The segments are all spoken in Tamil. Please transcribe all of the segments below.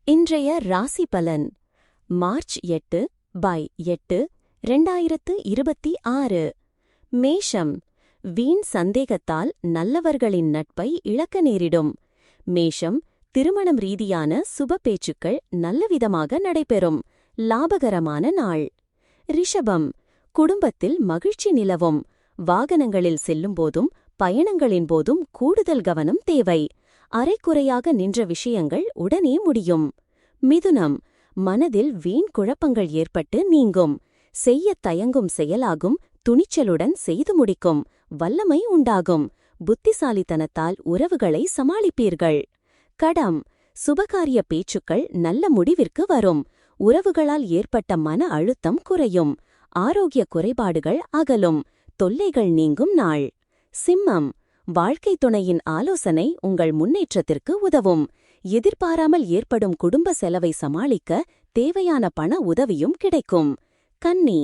இன்றைய ராசி பலன் மார்ச் 8/8 2026. மேஷம். வீண் சந்தேகத்தால் நல்லவர்களின் நட்பை இழக்க நேரிடும். மேஷம். திருமணம் ரீதியான சுப பேச்சுக்கள் நல்லவிதமாக நடைபெறும். லாபகரமான நாள். ரிஷபம். குடும்பத்தில் மகிழ்ச்சி நிலவும். வாகனங்களில் செல்லும்போதும் பயணங்களின் போதும் கூடுதல் கவனம் தேவை. அரைக்குறையாக நின்ற விஷயங்கள் உடனே முடியும். மிதுனம். மனதில் வீண் குழப்பங்கள் ஏற்பட்டு நீங்கும். செய்யத் தயங்கும் செயலாகும். துணிச்சலுடன் செய்து முடிக்கும். வல்லமை உண்டாகும். புத்திசாலித்தனத்தால் உறவுகளை சமாளிப்பீர்கள். கடம். சுபகாரிய பேச்சுக்கள் நல்ல முடிவிற்கு வரும். உறவுகளால் ஏற்பட்ட மன அழுத்தம் குறையும். ஆரோக்கிய குறைபாடுகள் அகலும். தொல்லைகள் நீங்கும் நாள். சிம்மம். வாழ்க்கை துணையின் ஆலோசனை உங்கள் முன்னேற்றத்திற்கு உதவும். எதிர்பாராமல் ஏற்படும் குடும்ப செலவை சமாளிக்க தேவையான பண உதவியும் கிடைக்கும். கன்னி.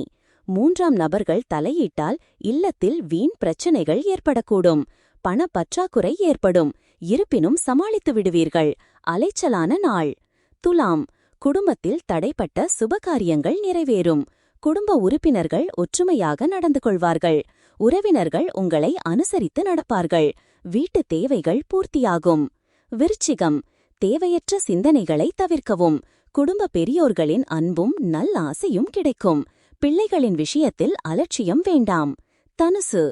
மூன்றாம் நபர்கள் தலையிட்டால் இல்லத்தில் வீண் பிரச்சனைகள் ஏற்படக்கூடும். பண பற்றாக்குறை ஏற்படும். இருப்பினும் சமாளித்து விடுவீர்கள். அலைச்சலான நாள். துலாம். குடும்பத்தில் தடைப்பட்ட சுபகாரியங்கள் நிறைவேறும். குடும்ப உறுப்பினர்கள் ஒற்றுமையாக நடந்து கொள்வார்கள். உறவினர்கள் உங்களை அனுசரித்து நடப்பார்கள். வீட்டு தேவைகள் பூர்த்தியாகும். விருச்சிகம். தேவையற்ற சிந்தனைகளை தவிர்க்கவும். குடும்ப பெரியோர்களின் அன்பும் நல்லாசையும் கிடைக்கும். பிள்ளைகளின் விஷயத்தில் அலட்சியம் வேண்டாம். தனுசு.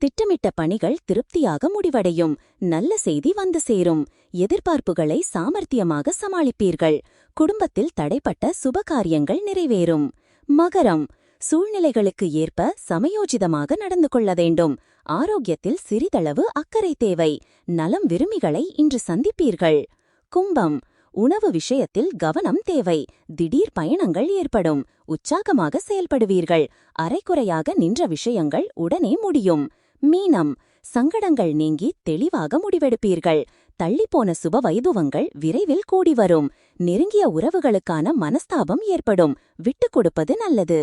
திட்டமிட்ட பணிகள் திருப்தியாக முடிவடையும். நல்ல செய்தி வந்து சேரும். எதிர்பார்ப்புகளை சாமர்த்தியமாக சமாளிப்பீர்கள். குடும்பத்தில் தடைப்பட்ட சுபகாரியங்கள் நிறைவேறும். மகரம். சூழ்நிலைகளுக்கு ஏற்ப சமயோஜிதமாக நடந்து கொள்ள வேண்டும். ஆரோக்கியத்தில் சிறிதளவு அக்கறை தேவை. நலம் விரும்பிகளை இன்று சந்திப்பீர்கள். கும்பம். உணவு விஷயத்தில் கவனம் தேவை. திடீர் பயணங்கள் ஏற்படும். உற்சாகமாக செயல்படுவீர்கள். அரைக்குறையாக நின்ற விஷயங்கள் உடனே முடியும். மீனம். சங்கடங்கள் நீங்கி தெளிவாக முடிவெடுப்பீர்கள். தள்ளிப்போன சுப வைபவங்கள் விரைவில் கூடி வரும். நெருங்கிய உறவுகளுக்கான மனஸ்தாபம் ஏற்படும். விட்டுக் கொடுப்பது நல்லது.